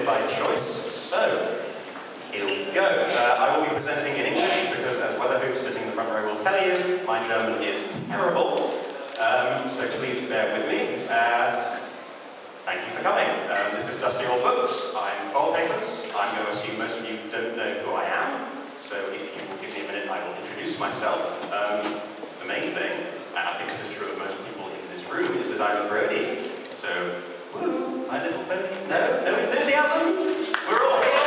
it by choice, so here we go. I will be presenting in English because, as Weatherhoof sitting in the front row will tell you, my German is terrible, so please bear with me. Thank you for coming. This is Dusty Old Books. I'm FoalPapers. I'm going to assume most of you don't know who I am, so if you will give me a minute, I will introduce myself. The main thing, and I think this is true of most people in this room, is that I'm a roadie. So, woo, my little pony. No enthusiasm? We're all here.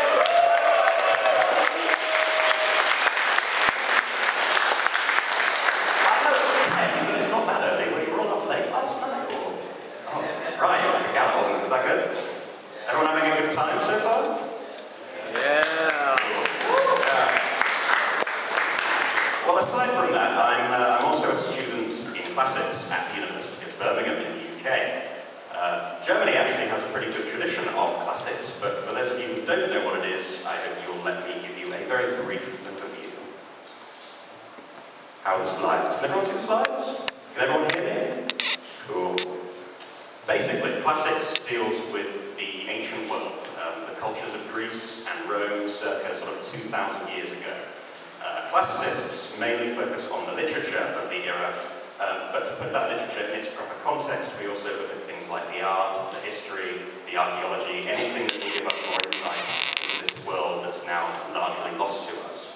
I know it's 10, but it's not that early. Were you all up late last night? Or? Oh, right, it was the GalaCon. Was that good? Everyone having a good time so far? Yeah. Well, aside from that, I'm also a student in classics at the University of Birmingham in the UK. Germany actually has a pretty good tradition of classics, but for those of you who don't know what it is, I hope you'll let me give you a very brief overview. How are the slides? Can everyone see the slides? Can everyone hear me? Cool. Basically, classics deals with the ancient world, the cultures of Greece and Rome circa sort of 2,000 years ago. Classicists mainly focus on the literature of the era, but to put that literature in its proper context, we also look at things like the art, the history, the archaeology, anything that will give us more insight into this world that's now largely lost to us.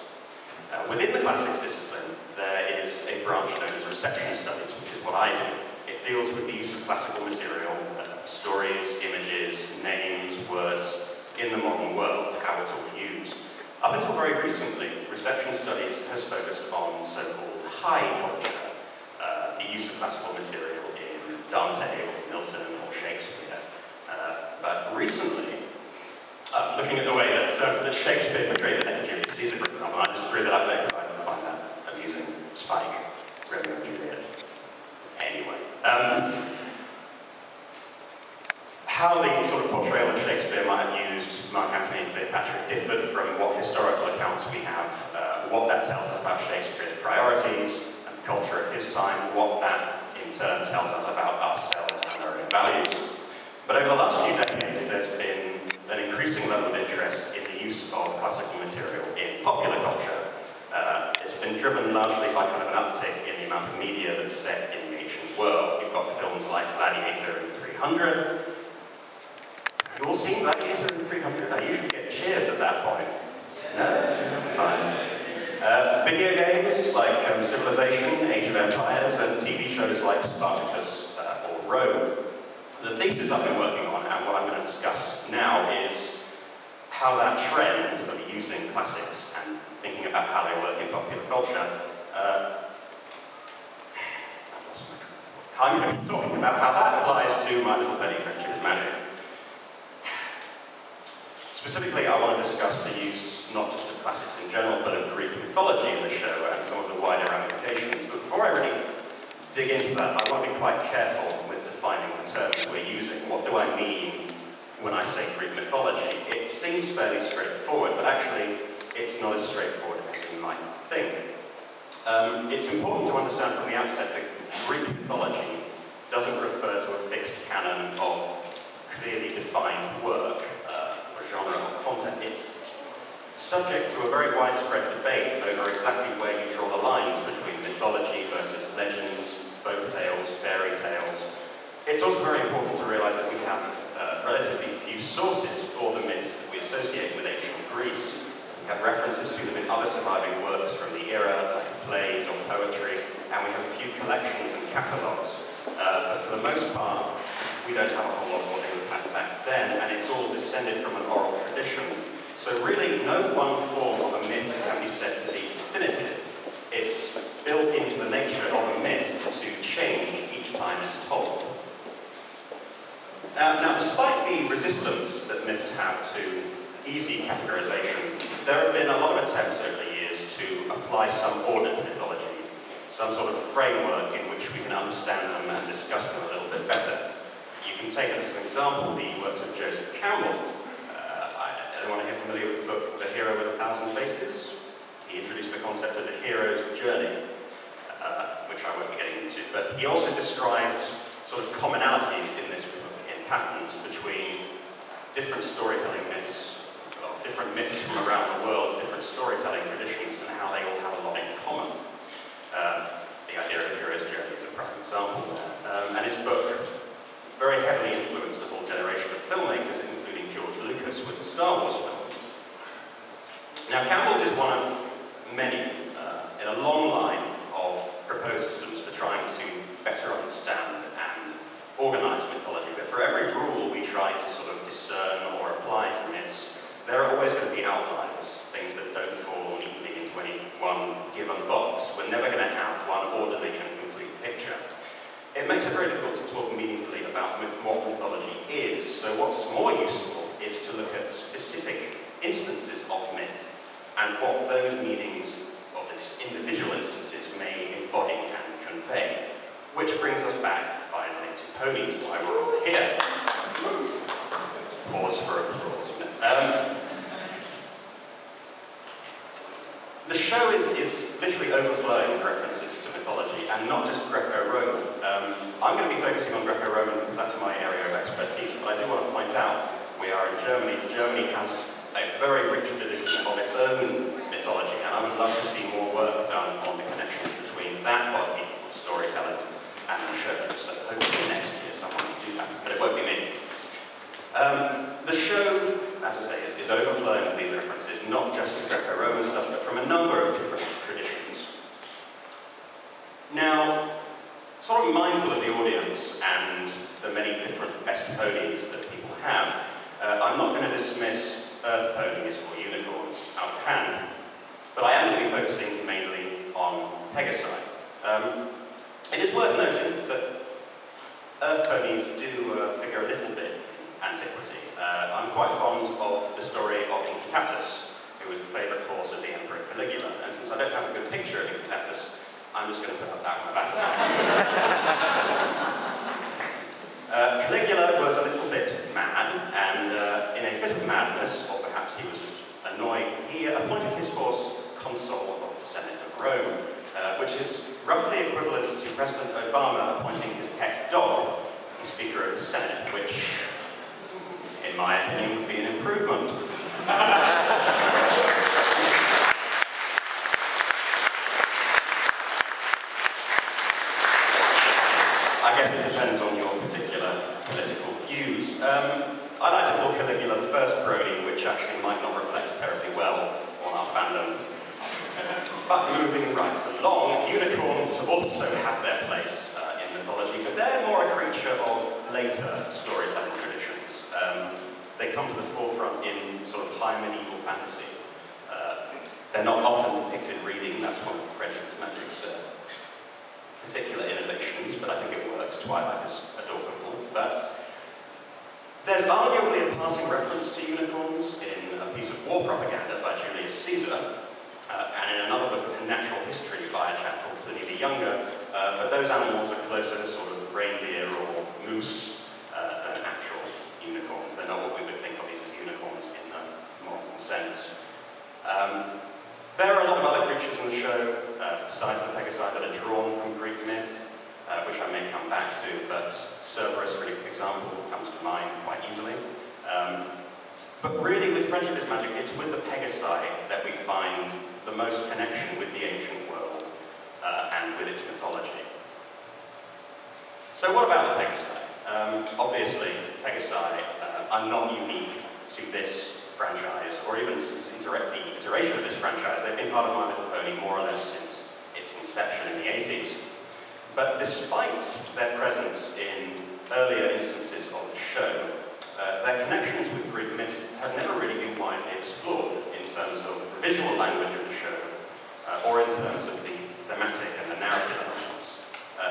Within the classics discipline, there is a branch known as reception studies, which is what I do. It deals with the use of classical material, stories, images, names, words, in the modern world, how it's all used. Up until very recently, reception studies has focused on so-called high culture, the use of classical material in Dante or Milton or Shakespeare. But recently, looking at the way that Shakespeare portrayed the neck of Julius Caesar, for example, I just threw that up there because I find that amusing. Spike, Romeo and Juliet. Anyway. How the sort of portrayal of Shakespeare might have used Mark Antony and Cleopatra differed from what historical accounts we have, what that tells us about Shakespeare's priorities and the culture of his time, what that in turn tells us about ourselves and our own values. But over the last few decades, there's been an increasing level of interest in the use of classical material in popular culture. It's been driven largely by kind of an uptick in the amount of media that's set in the ancient world. You've got films like Gladiator and 300. You all seen Gladiator in 300? I usually get cheers at that point. No? Fine. Video games like Civilization, Age of Empires, and TV shows like Spartacus or Rome. The thesis I've been working on, and what I'm going to discuss now, is how that trend of using classics and thinking about how they work in popular culture, I'm going to be talking about how that applies to My Little Pony Friendship is Magic. Specifically, I want to discuss the use not just of classics in general, but of Greek mythology in the show and some of the wider ramifications. But before I really dig into that, I want to be quite careful with defining the terms we're using. What do I mean when I say Greek mythology? It seems fairly straightforward, but actually it's not as straightforward as you might think. It's important to understand from the outset that Greek mythology doesn't refer to a fixed canon of clearly defined work, genre or content. It's subject to a very widespread debate over exactly where you draw the lines between mythology versus legends, folk tales, fairy tales. It's also very important to realize that we have relatively few sources for the myths that we associate with ancient Greece. We have references to them in other surviving works from the era, like plays or poetry, and we have a few collections and catalogues. But for the most part, we don't have a whole lot of what they would have back then, and it's all descended from an oral tradition. So really, no one form of a myth can be said to be definitive. It's built into the nature of a myth to change each time it's told. Now, despite the resistance that myths have to easy categorization, there have been a lot of attempts over the years to apply some order to mythology, some sort of framework in which we can understand them and discuss them a little bit better. You can take as an example the works of Joseph Campbell. Anyone here familiar with the book The Hero with 1,000 Faces? He introduced the concept of the hero's journey, which I won't be getting into, but he also described sort of commonalities in this book, in patterns between different storytelling different myths from around the world, different storytelling traditions, and how they all have a lot in common. The idea of a hero's journey is a prime example. And his book very heavily influenced a whole generation of filmmakers, including George Lucas with the Star Wars films. Now, Campbell's is one of many in a long line of proposed systems for trying to better understand and organize mythology. But for every rule we try to sort of discern or apply to myths, there are always going to be outliers, things that don't fall neatly into any one given box. We're never going to have one orderly and complete picture. It makes it very difficult to talk meaningfully about what mythology is, so what's more useful is to look at specific instances of myth and what those meanings of these individual instances may embody and convey. Which brings us back, finally, to ponies, why we're all here. Pause for applause. The show is literally overflowing with references to mythology, and not just Greco-Roman. I'm going to be focusing on Greco-Roman because that's my area of expertise, but I do want to point out we are in Germany. Germany has a very rich tradition of its own mythology, and I would love to see more work done on the connections between that body of storytelling and the show. So hopefully next year someone will do that, but it won't be me. The show, as I say, is overflowing with these references, not just to Greco-Roman stuff, but from a number of different traditions. Now, sort of mindful of the audience and the many different best ponies that people have, I'm not going to dismiss earth ponies or unicorns out of hand, but I am going to be focusing mainly on Pegasi. It is worth noting that earth ponies do figure a little bit in antiquity. I'm quite fond of the story of Incitatus, who was the favourite horse of the Emperor Caligula, and since I don't have a good picture of Incitatus, I'm just going to put up that on my back. Caligula was a little bit mad, and in a fit of madness, or perhaps he was just annoyed, he appointed his horse consul of the Senate of Rome, which is roughly equivalent to President Obama appointing his pet dog the Speaker of the Senate, which, in my opinion, would be an improvement. I guess it depends on your particular political views. I like to call Caligula the first brony, which actually might not reflect terribly well on our fandom. But moving right along, unicorns also have their place in mythology, but they're more a creature of later storytelling traditions. They come to the forefront in sort of high medieval fantasy. They're not often depicted reading, that's one of Friendship's Magic's particular innovations, but I think it works. Twilight is adorable, but there's arguably a passing reference to unicorns in a piece of war propaganda by Julius Caesar, and in another book of natural history by a chap called Pliny the Younger, but those animals are closer to sort of reindeer or moose than actual unicorns. They're not what we would think of as unicorns in the modern sense. There are a lot of other creatures in the show, besides the Pegasi, that are drawn from Greek myth, which I may come back to, but Cerberus, for example, comes to mind quite easily. But really, with Friendship is Magic, it's with the Pegasi that we find the most connection with the ancient world and with its mythology. So what about the Pegasi? Obviously, Pegasi are not unique to this franchise, or even since the iteration of this franchise. They've been part of My Little Pony more or less since its inception in the 80s. But despite their presence in earlier instances of the show, their connections with Greek myth have never really been widely explored in terms of the visual language of the show, or in terms of the thematic and the narrative elements.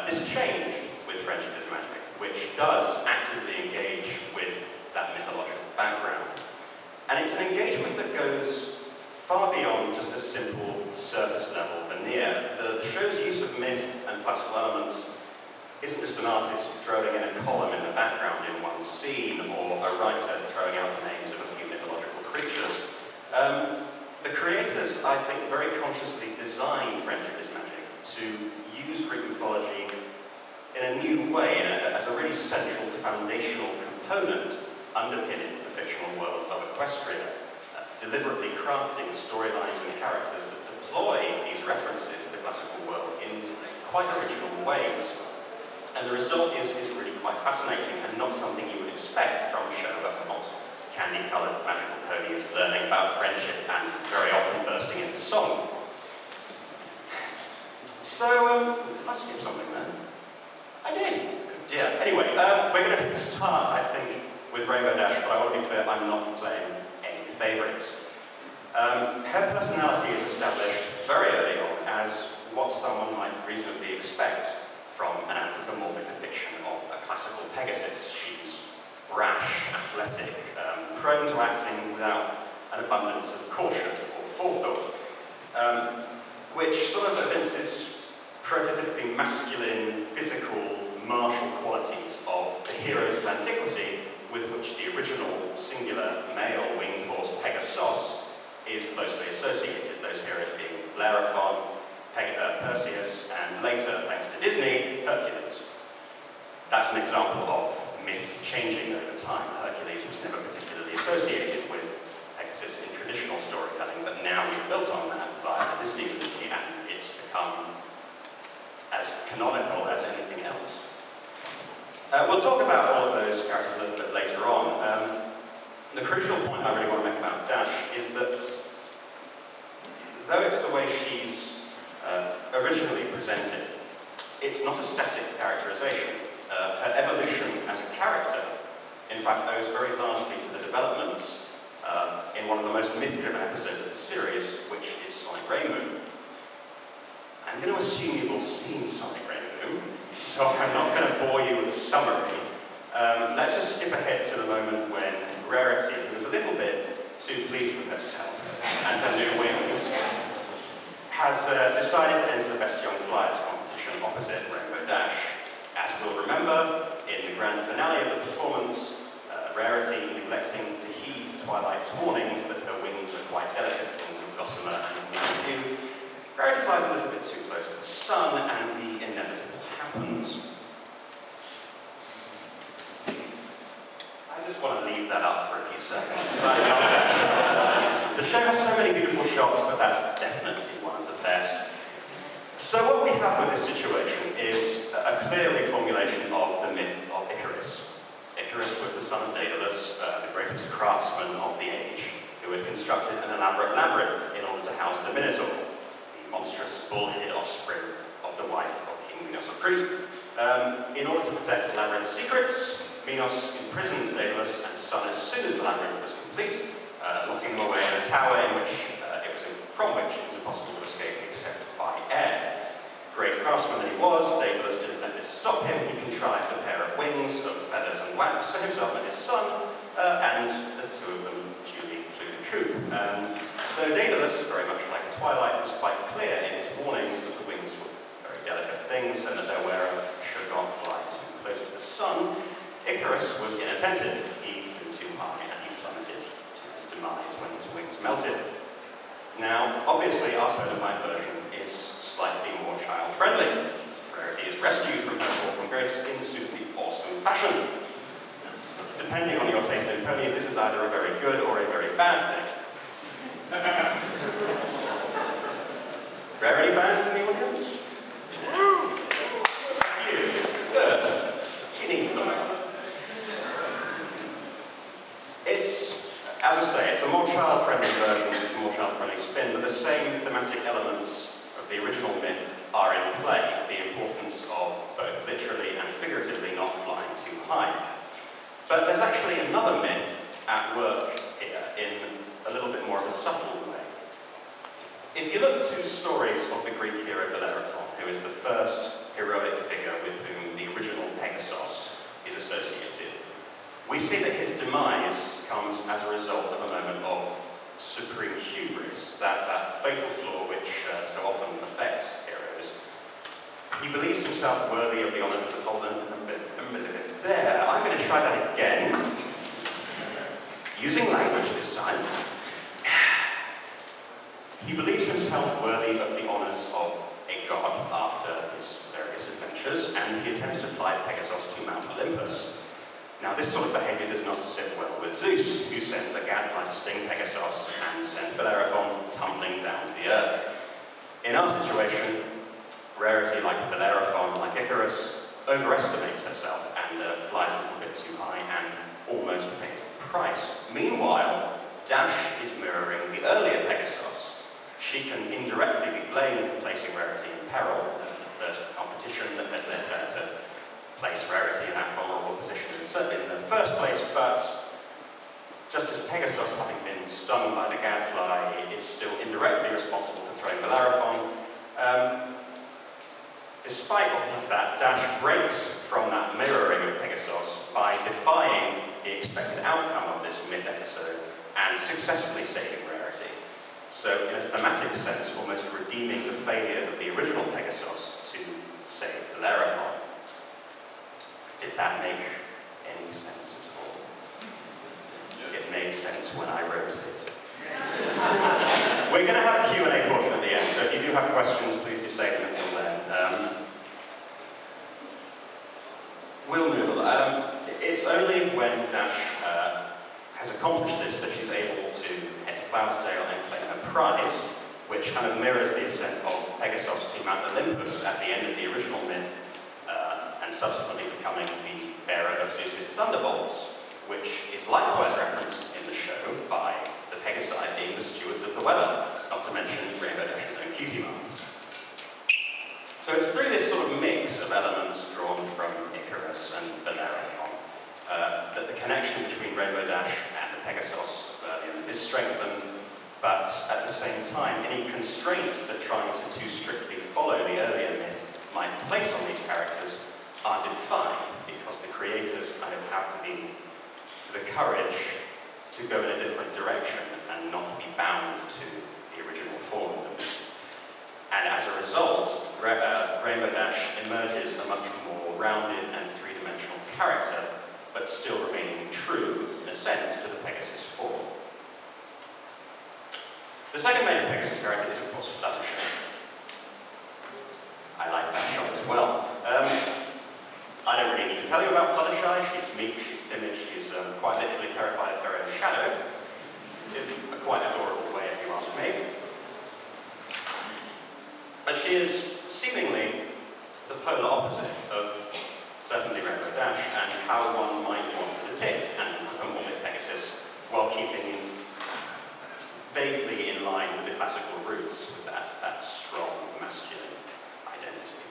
This changed with Friendship is Magic, which does actively engage with that mythological background. And it's an engagement that goes far beyond just a simple surface level veneer. The show's use of myth and classical elements isn't just an artist throwing in a column in the background in one scene, or a writer throwing out the names of a few mythological creatures. The creators, I think, very consciously designed Friendship is Magic to use Greek mythology in a new way, as a really central foundational component underpinning the fictional world of Equestria, deliberately crafting storylines and characters that deploy these references to the classical world in quite original ways. And the result is really quite fascinating and not something you would expect from a show about not candy-coloured magical ponies learning about friendship and very often bursting into song. So, did I skip something there? I did. Dear. Anyway, we're going to start, I think, with Rainbow Dash, but I want to be clear, I'm not playing any favourites. Her personality is established very early on as what someone might reasonably expect from an anthropomorphic depiction of a classical Pegasus. She's brash, athletic, prone to acting without an abundance of caution or forethought, which sort of evinces prototypically masculine, physical, martial qualities of the heroes of antiquity with which the original singular male winged horse Pegasus is closely associated, those heroes being Bellerophon, Perseus, and later, thanks to Disney, Hercules. That's an example of myth changing over time. Hercules was never particularly associated with Pegasus in traditional storytelling, but now we've built on that via the Disney movie, and it's become as canonical as anything else. We'll talk about all of those characters a little bit later on. The crucial point I really want to make about Dash is that though it's the way she's originally presented, it's not a static characterization. Her evolution as a character, in fact, owes very largely to the developments in one of the most myth-driven episodes of the series, which is Sonic Rainboom. I'm going to assume you've all seen Sonic Rainboom, so I'm not going to bore you with a summary. Let's just skip ahead to the moment when Rarity, who was a little bit too pleased with herself and her new wings, has decided to enter the Best Young Flyers competition opposite Rainbow Dash. As we'll remember, in the grand finale of the performance, Rarity, neglecting to heed Twilight's warnings that her wings are quite delicate things of gossamer and dew, Rarity flies a little bit too close to the sun, and the inevitable happens. I just want to leave that up for a few seconds. The show has so many beautiful shots, but that's definitely one of the best. So what we have with this situation is a clear reformulation of the myth of Icarus. Icarus was the son of Daedalus, the greatest craftsman of the age, who had constructed an elaborate labyrinth in order to house the Minotaur, the monstrous bull-headed offspring of the wife of King Minos of Crete. In order to protect the labyrinth's secrets, Minos imprisoned Daedalus and his son as soon as the labyrinth was complete, locking them away in a tower from which it was impossible to escape except by air. Great craftsman that he was, Daedalus didn't let this stop him. He contrived a pair of wings of feathers and wax for himself and his son, and the two of them duly flew the coop. Though Daedalus, very much like Twilight, was quite clear in his warnings that the wings were very delicate things and that their wearer should not fly too close to the sun, Icarus was inattentive. He flew too high and he plummeted to his demise when his wings melted. Now, obviously, our codified version is slightly more child-friendly. Rarity is rescued from her fall from grace in suitably awesome fashion. Depending on your taste in ponies, this is either a very good or a very bad thing. Rarity fans in the audience? You. Good. She needs them. It's, as I say, it's a more child-friendly version, it's a more child-friendly spin, but the same thematic elements of the original myth are in play. The importance of both literally and figuratively not flying too high. But there's actually another myth at work here in a little bit more of a subtle way. If you look to stories of the Greek hero Bellerophon, who is the first heroic figure with whom the original Pegasus is associated, we see that his demise comes as a result of a moment of supreme hubris, that fatal flaw which so often affects heroes. He believes himself worthy of the honours of Holland. There, I'm going to try that again, using language this time. He believes himself worthy of the honours of a god after his various adventures, and he attempts to fly Pegasus to Mount Olympus. Now, this sort of behaviour does not sit well with Zeus, who sends a gadfly to sting Pegasus and sends Bellerophon tumbling down to the earth. In our situation, Rarity, like Bellerophon, like Icarus, overestimates herself and flies a little bit too high and almost pays the price. Meanwhile, Dash is mirroring the earlier Pegasus. She can indirectly be blamed for placing Rarity in peril, the first competition that had led her to place Rarity in that vulnerable position in the first place, but just as Pegasus, having been stung by the gadfly, is still indirectly responsible for throwing Bellerophon, despite all of that, Dash breaks from that mirroring of Pegasus by defying the expected outcome of this mid-episode and successfully saving Rarity. So, in a thematic sense, almost redeeming the failure of the original Pegasus to save Bellerophon. Did that make any sense at all? It made sense when I wrote it. We're going to have a Q&A portion at the end, so if you do have questions, please do say them until then. It's only when Dash has accomplished this that she's able to head to Cloudsdale and claim her prize, which kind of mirrors the ascent of Pegasus to Mount Olympus at the end of the original myth, and subsequently becoming the bearer of Zeus's thunderbolts, which is likewise referenced in the show by the Pegasi being the stewards of the weather, not to mention Rainbow Dash's own cutie mark. So it's through this sort of mix of elements drawn from Icarus and Bellerophon that the connection between Rainbow Dash and the Pegasus is strengthened, but at the same time, any constraints that trying to too strictly follow the earlier myth might place on these characters are defined because the creators kind of have the courage to go in a different direction and not be bound to the original form of the myth. And as a result, Rainbow Dash emerges a much more rounded and three-dimensional character, but still remaining true, in a sense, to the Pegasus form. The second major Pegasus character is, of course, Fluttershy. I like that shot as well. I don't really need to tell you about Fluttershy. She's meek, she's timid, she's quite literally terrified of her own shadow. In a quite adorable way, if you ask me. But she is seemingly the polar opposite of certainly Rainbow Dash and how one might want to depict an anthropomorphic Pegasus while keeping vaguely in line with the classical roots with that strong masculine identity.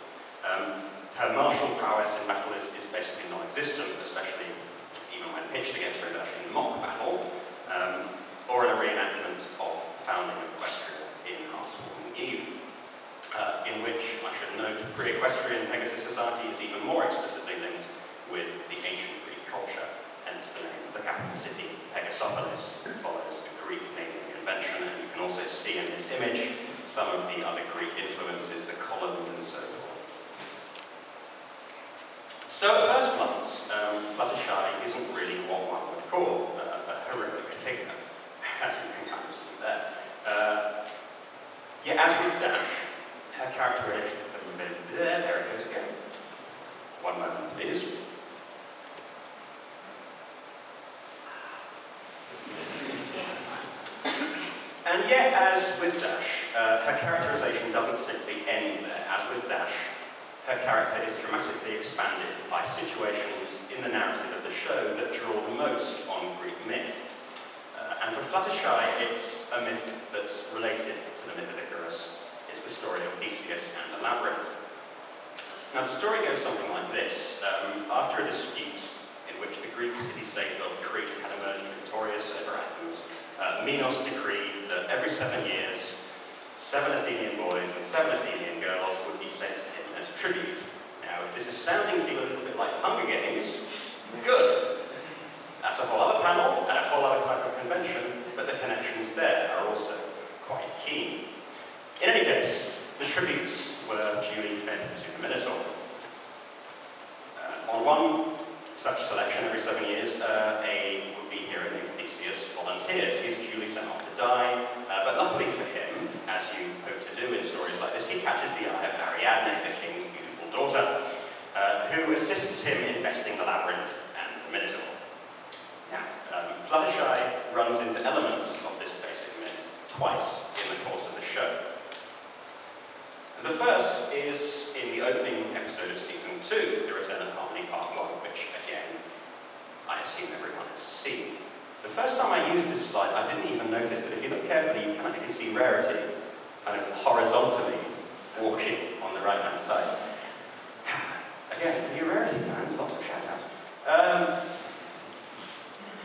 Her martial prowess in battle is basically non-existent, especially even when pitched against Rainbow Dash in mock battle, or in a reenactment of founding of Equestria in Heartswarming Eve. In which, I should note, pre-Equestrian Pegasus society is even more explicitly linked with the ancient Greek culture, hence the name of the capital city, Pegasopolis, follows the Greek naming convention, and you can also see in this image some of the other Greek influences, the columns and so forth. So at first glance, Fluttershy isn't really what one would call a heroic figure, as you can kind of see there. Yet as with Dash, her characterization, there it goes again. One moment, please. And yet, as with Dash, her characterization doesn't simply end there. As with Dash, her character is dramatically expanded by situations in the narrative of the show that draw the most on Greek myth. And for Fluttershy, it's a myth that's related to the myth of Icarus. It's the story of Theseus and the labyrinth. Now the story goes something like this. After a dispute in which the Greek city-state of Crete had emerged victorious over Athens, Minos decreed that every 7 years, 7 Athenian boys and 7 Athenian girls would be sent to him as tribute. Now if this is sounding to you a little bit like Hunger Games, good. That's a whole other panel and a whole other type of convention, but the connections there are also quite keen. In any case, the tributes were duly fed to the Minotaur. On one such selection every 7 years, a would-be hero named Theseus volunteers. He's duly sent off to die, but luckily for him, as you hope to do in stories like this, he catches the eye of Ariadne, the king's beautiful daughter, who assists him in besting the labyrinth and the Minotaur. Now, Fluttershy runs into elements of this basic myth twice in the course of the show. And the first is in the opening episode of Season 2, The Return of Harmony Part 1, which, again, I assume everyone has seen. The first time I used this slide, I didn't even notice that if you look carefully, you can actually see Rarity kind of horizontally walking on the right-hand side. Again, for you Rarity fans, lots of shout-outs.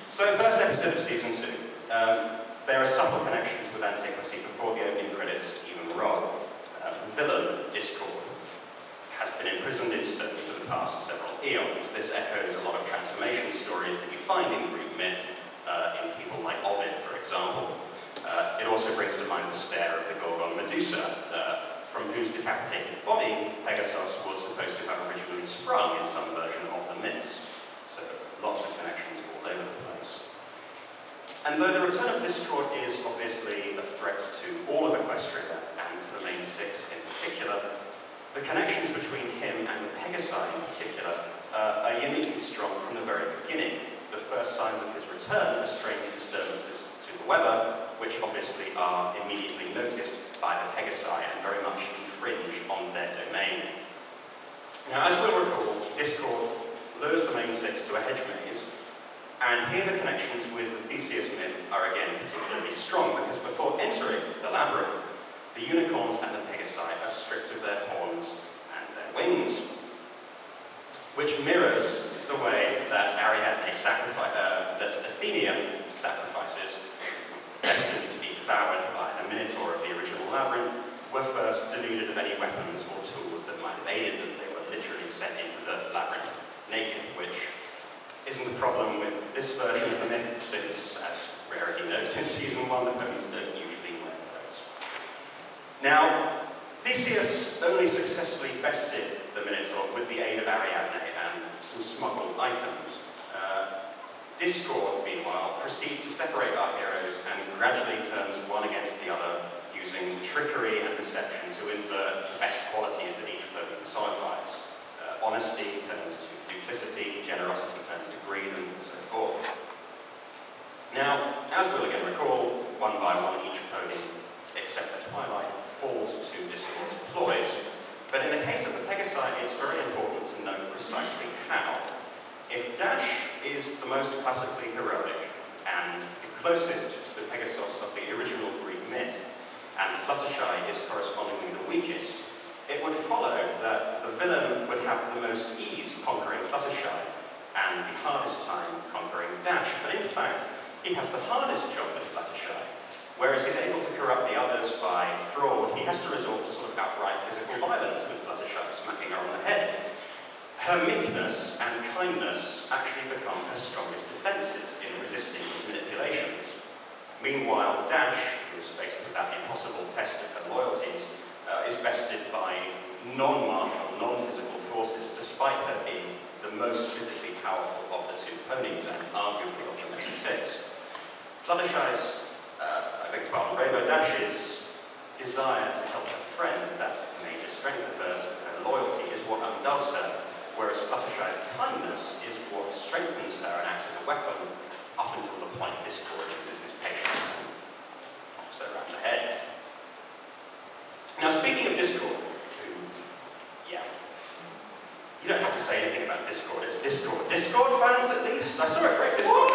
So, first episode of Season 2. There are subtle connections with antiquity before the opening credits even roll. The villain, Discord, has been imprisoned in stone for the past several eons. This echoes a lot of transformation stories that you find in Greek myth, in people like Ovid, for example. It also brings to mind the stare of the Gorgon Medusa, from whose decapitated body Pegasus was supposed to have originally sprung in some version of the myths. So lots of connections all over the place. And though the return of Discord is obviously a threat to all of Equestria and to the main six in particular, the connections between him and the Pegasi in particular are uniquely strong from the very beginning. The first signs of his return are strange disturbances to the weather, which obviously are immediately noticed by the Pegasi and very much infringe on their domain. Now, as we'll recall, Discord lures the main six to a hedge maze, and here the connections with the Theseus myth are again particularly strong, because before entering the labyrinth, the unicorns and the Pegasi are stripped of their horns and their wings, which mirrors the way that that Athenian sacrifices, destined to be devoured by the Minotaur of the original labyrinth, were first denuded of any weapons or tools that might have aided them. They were literally sent into the labyrinth naked, which isn't the problem with this version of the myth, since, as Rarity notes in Season 1, the ponies don't usually wear clothes. Now, Theseus only successfully bested the Minotaur with the aid of Ariadne and some smuggled items. Discord, meanwhile, proceeds to separate our heroes and gradually turns one against the other, using trickery and deception to invert the best qualities that each pony personifies. Honesty turns to duplicity, generosity turns to greed, and so forth. Now, as we'll again recall, one by one each pony, except for Twilight, falls to Discord's ploys. But in the case of the Pegasi, it's very important to note precisely how. If Dash is the most classically heroic and the closest to the Pegasus of the original Greek myth, and Fluttershy is correspondingly the weakest, it would follow that the villain would have the most ease conquering Fluttershy and the hardest time conquering Dash. But in fact, he has the hardest job with Fluttershy. Whereas he's able to corrupt the others by fraud, he has to resort to sort of outright physical violence with Fluttershy, smacking her on the head. Her meekness and kindness actually become her strongest defences in resisting his manipulations. Meanwhile, Dash, who is faced with that impossible test of her loyalties, is bested by non-martial, non-physical forces, despite her being the most physically powerful of the two ponies, and arguably of the main six. Fluttershy's, Rainbow Dash's desire to help her friends, that major strength of hers, her loyalty, is what undoes her, whereas Fluttershy's kindness is what strengthens her and acts as a weapon up until the point Discord uses his patience and knocks her around the head. Now, speaking of Discord, you don't have to say anything about Discord, it's Discord. Discord fans, at least? I saw a great Discord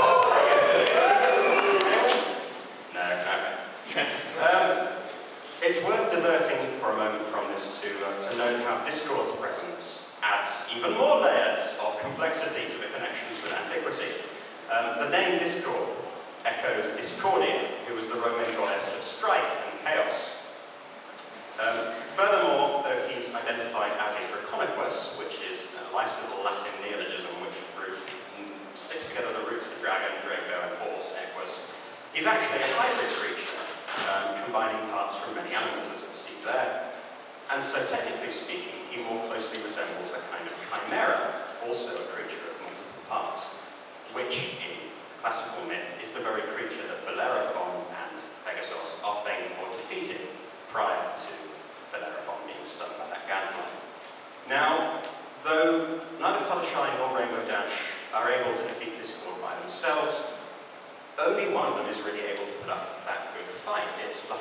No. It's worth diverting for a moment from this to note how Discord's presence adds even more layers of complexity to the connections with antiquity. The name Discord echoes Discordia, who was the Roman goddess of strife and chaos. Furthermore, though he's identified as a Draconequus, which is a licential Latin neologism which sticks together the roots of dragon, Draco, and horse, Equus, he's actually a hybrid creature, combining parts from many animals, as we'll see there. And so, technically speaking, he more closely resembles a kind of chimera, also a creature of multiple parts, which, in classical myth, is the very creature that Bellerophon and Pegasus are famed for defeating prior to Bellerophon being stung by that gadfly. Now, though neither Fluttershy nor Rainbow Dash are able to defeat Discord by themselves, only one of them is really able to put up that good fight. It's Fluttershy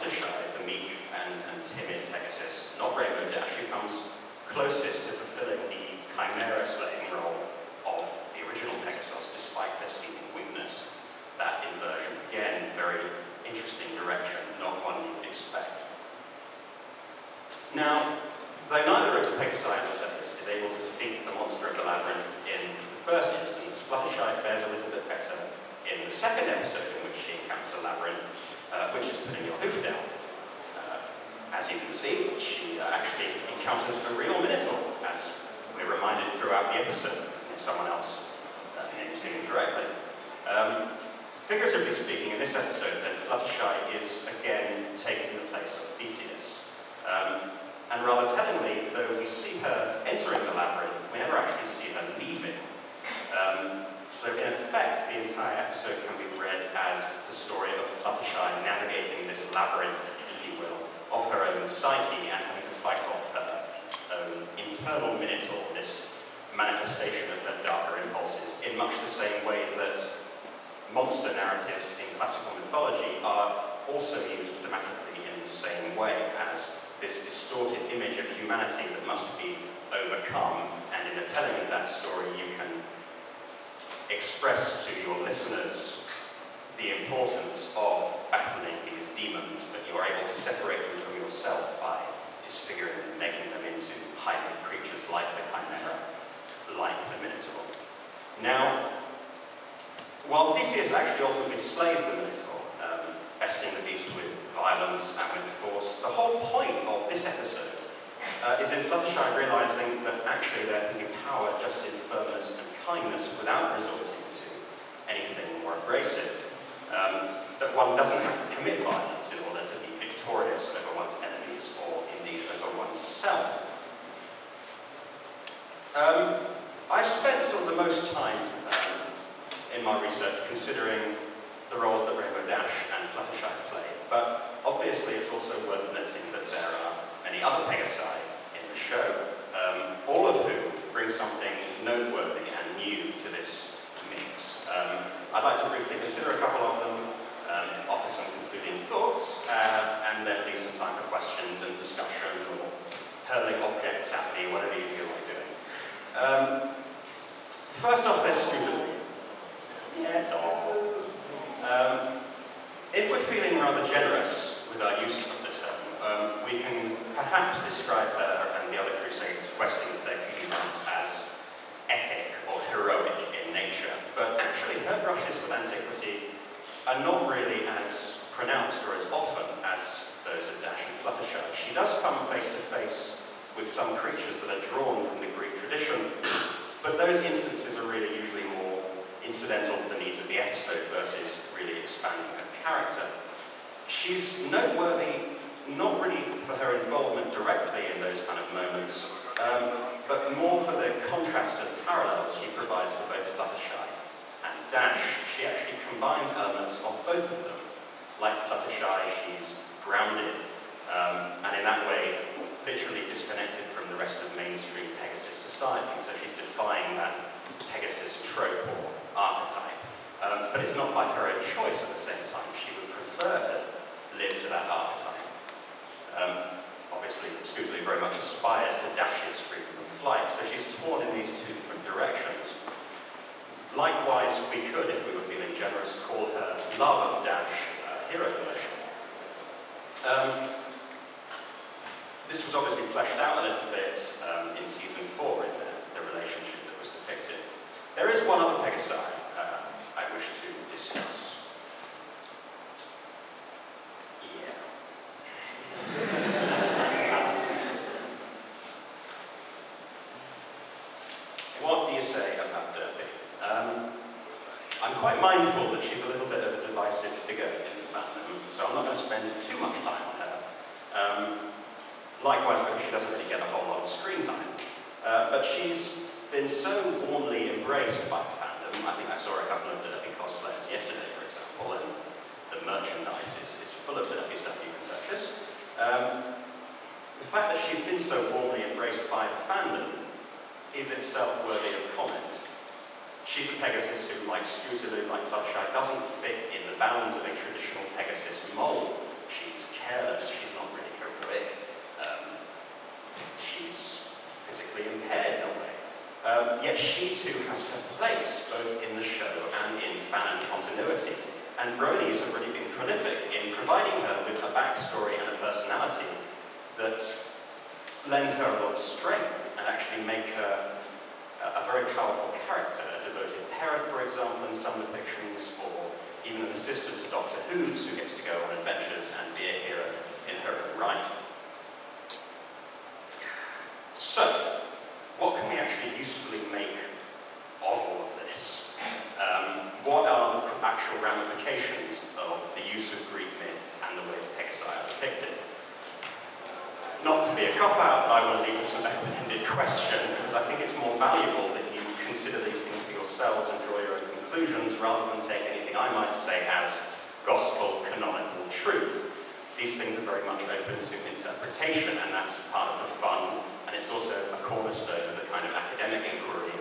encounters the real Minotaur, as we're reminded throughout the episode, if someone else names him incorrectly. Figuratively speaking, in this episode, then, Fluttershy is again taking the place of Theseus. And rather tellingly, though we see her entering the labyrinth, we never actually see her leaving. So in effect, the entire episode can be read as the story of Fluttershy navigating this labyrinth, if you will, of her own psyche and having to fight off her own internal Minotaur, this manifestation of her darker impulses, in much the same way that monster narratives in classical mythology are also used thematically in the same way as this distorted image of humanity that must be overcome, and in the telling of that story you can express to your listeners the importance of battling these demons, but you're able to separate them from yourself by disfiguring them, making them into hybrid creatures like the Chimera, like the Minotaur. Now, while Theseus actually ultimately slays the Minotaur, besting the beast with violence and with force, the whole point of this episode is in Fluttershy realizing that actually there can be power just in firmness and kindness without resorting to anything more abrasive. That one doesn't have to commit violence in order to be victorious over one's enemies or indeed over oneself. I've spent sort of the most time in my research considering the roles that Rainbow Dash and Fluttershy play, but obviously it's also worth noting that there are many other Pegasi in the show, all of whom bring something noteworthy and new to this mix. I'd like to briefly consider a couple of them, offer some concluding thoughts, and then leave some time for questions and discussion or hurling objects at me, whatever you feel like doing. First off, there's Scootaloo. Yeah, doll. If we're feeling rather generous with our use of the term, we can perhaps describe her and the other Crusaders questing for their kingdoms as epic or heroic in nature, but actually her brushes with antiquity are not really as pronounced or as often as those of Dash and Fluttershy. She does come face to face with some creatures that are drawn from the Greek tradition, but those instances are really usually more incidental to the needs of the episode versus really expanding her character. She's noteworthy not really for her involvement directly in those kind of moments, but more for the contrast and parallels she provides for both Fluttershy and Dash. She actually combines elements of both of them. Like Fluttershy, she's grounded, and in that way, literally disconnected from the rest of mainstream Pegasus society, so she's defying that Pegasus trope or archetype. But it's not by her own choice at the same time. She would prefer to live to that archetype. Obviously, Scootaloo very much aspires to Dash's freedom of flight, so she's torn in these two different directions. Likewise, we could, if we were feeling generous, call her Love of Dash hero version. This was obviously fleshed out a little bit in Season 4 in the relationship that was depicted. There is one other Pegasi I wish to discuss. Yeah. What do you say about Derby? I'm quite mindful that she's a little bit of a divisive figure in the fandom, so I'm not going to spend too much time on her. Likewise, because she doesn't really get a whole lot of screen time. But she's been so warmly embraced by the fandom. I think I saw a couple of Derby cosplayers yesterday, for example, and the merchandise is full of Derby stuff you can purchase. The fact that she's been so warmly embraced by the fandom is itself worthy of comment. She's a Pegasus who, like Scootaloo, like Fluttershy, doesn't fit in the bounds of a traditional Pegasus mold. She's careless, she's not really heroic. She's physically impaired in a way. Yet she too has her place, both in the show and in fan continuity. And Bronies have really been prolific in providing her with a backstory and a personality that lend her a lot of strength and actually make her a very powerful character, a devoted parent, for example, in some depictions, or even an assistant to Doctor Who's who gets to go on adventures and be a hero in her own right. So, what can we actually usefully make of all of this? What are the actual ramifications of the use of Greek myth and the way the Pegasi are depicted? Not to be a cop-out, but I want to leave this an open-ended question, because I think it's more valuable that you consider these things for yourselves and draw your own conclusions, rather than take anything I might say as gospel canonical truth. These things are very much open to interpretation, and that's part of the fun, and it's also a cornerstone of the kind of academic inquiry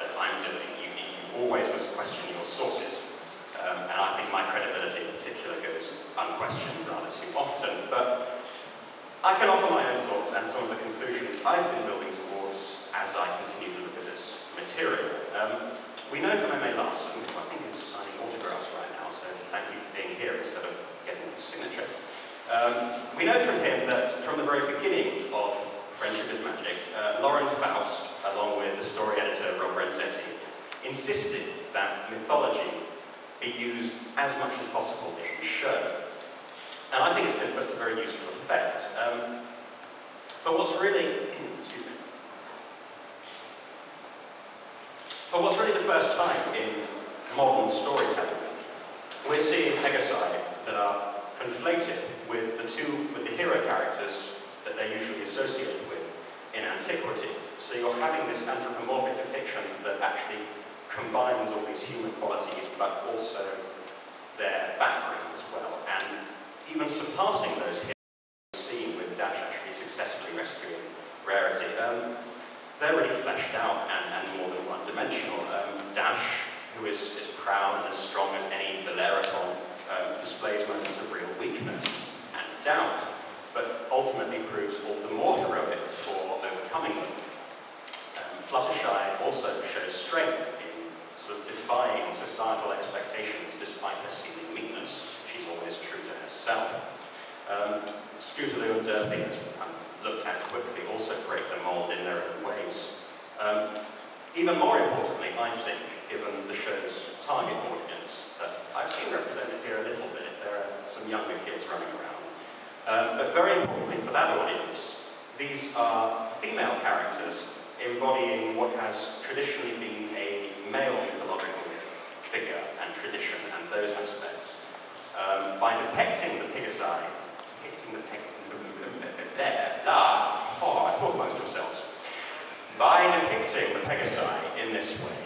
that I'm doing. You always must question your sources, and I think my credibility in particular goes unquestioned rather too often. But I can offer my own thoughts and some of the conclusions I've been building towards as I continue to look at this material. We know from M.A. Larson, who I think is signing autographs right now, so thank you for being here instead of getting his signature. We know from him that from the very beginning of Friendship is Magic, Lauren Faust, along with the story editor Rob Renzetti, insisted that mythology be used as much as possible in the show. And I think it's been put to very useful effect. For what's really the first time in modern storytelling, we're seeing Pegasi that are conflated with the hero characters that they're usually associated with in antiquity. So you're having this anthropomorphic depiction that actually combines all these human qualities, but also their background as well, and even surpassing those heroes seen with Dash actually successfully rescuing Rarity. They're really fleshed out and more than one-dimensional. Dash, who is proud and as strong as any Bellerophon, displays moments of real weakness and doubt, but ultimately proves all the more heroic for overcoming them. Fluttershy also shows strength in sort of defying societal expectations despite her seeming weakness. She's always true to herself. Scootaloo and Derpy, as we kind of looked at quickly, also break the mold in their own ways. Even more importantly, I think, given the show's target audience, that I've seen represented here a little bit, there are some younger kids running around. But very importantly for that audience, these are female characters embodying what has traditionally been a male mythological figure and tradition and those aspects. By depicting the Pegasi, By depicting the Pegasi in this way,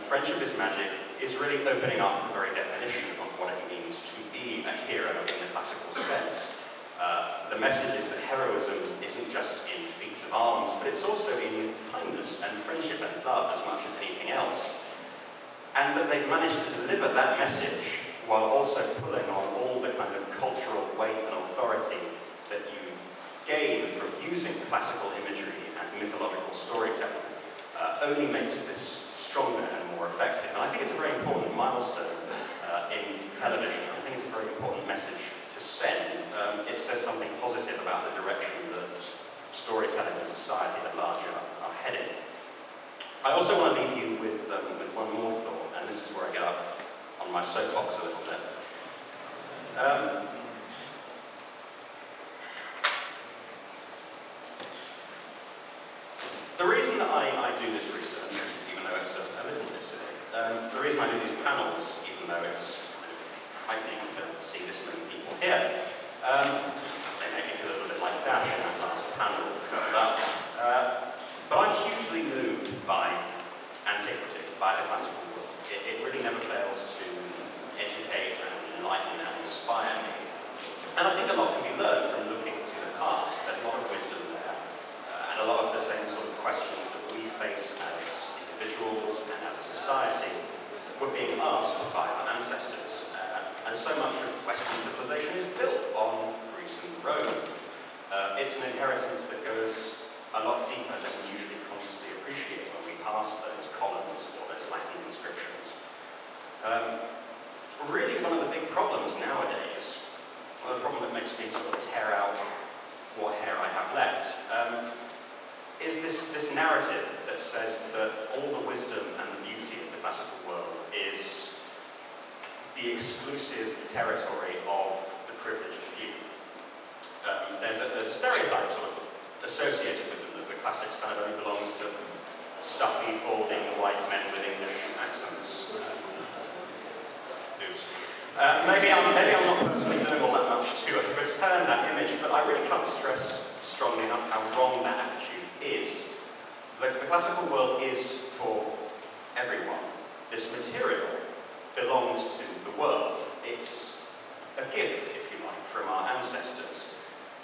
Friendship is Magic is really opening up the very definition of what it means to be a hero in the classical sense. The message is that heroism isn't just in feats of arms, but it's also in kindness and friendship and love as much as anything else. And that they've managed to deliver that message while also pulling on all the kind of cultural weight and authority that you gain from using classical imagery and mythological storytelling only makes this stronger and more effective. And I think it's a very important milestone in television. I think it's a very important message to send. It says something positive about the direction that storytelling and society at large are heading. I also want to leave you with one more thought, and this is where I get up on my soapbox a little bit. The reason that I do this research, even though it's a little bit silly, the reason I do these panels, even though it's kind of frightening to see this many people here, they make me feel a little bit like Dash in that last panel covered up. But I'm hugely moved by antiquity, by the classical world. It really never fails to educate and enlighten and inspire me. And I think a lot can be learned from looking to the past. There's a lot of wisdom there, and a lot of the same sort of questions that we face as individuals and as a society were being asked by our ancestors. And so much of Western civilization is built on Greece and Rome. It's an inheritance that goes a lot deeper than we usually consciously appreciate when we pass those columns or those Latin inscriptions. Really, one of the big problems nowadays, the problem that makes me sort of tear out what hair I have left, is this narrative that says that all the wisdom and the beauty of the classical world is the exclusive territory of the privileged few. There's a stereotype sort of associated with the classic stuffy, balding white men with English accents. Maybe I'm not personally doing all that much to return that image, but I really can't stress strongly enough how wrong that attitude is. The classical world is for everyone. This material belongs to the world. It's a gift, if you like, from our ancestors.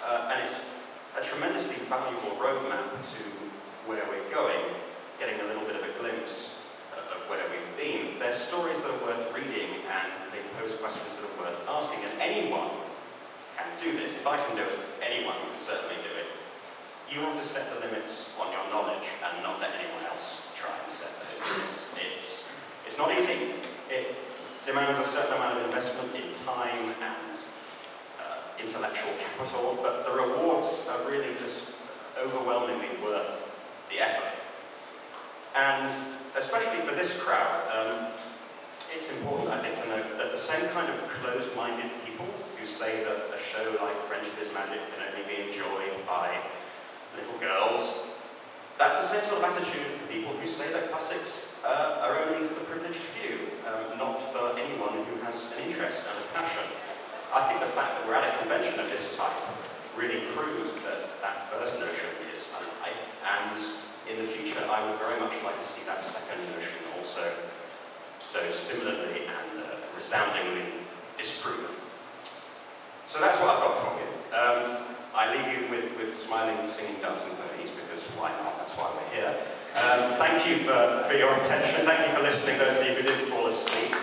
And it's a tremendously valuable roadmap to where we're going, getting a little bit of a glimpse of where we've been. There's stories that are worth reading, and they pose questions that are worth asking, and anyone can do this. If I can do it, anyone can certainly do it. You have to set the limits on your knowledge and not let anyone else try and set those limits. It's not easy. It demands a certain amount of investment in time and intellectual capital, but the rewards are really just overwhelmingly worth the effort. And especially for this crowd, it's important, I think, to note that the same kind of closed-minded people who say that a show like Friendship is Magic can only be enjoyed by little girls, that's the same sort of attitude for people who say that classics are only for the privileged few, not for anyone who has an interest and a passion. I think the fact that we're at a convention of this type really proves that that first notion is alive, and in the future I would very much like to see that second notion also so similarly and resoundingly disproven. So that's what I've got for you. I leave you with smiling, singing, dancing ponies, because why not? That's why we're here. Thank you for your attention. Thank you for listening, those of you who didn't fall asleep.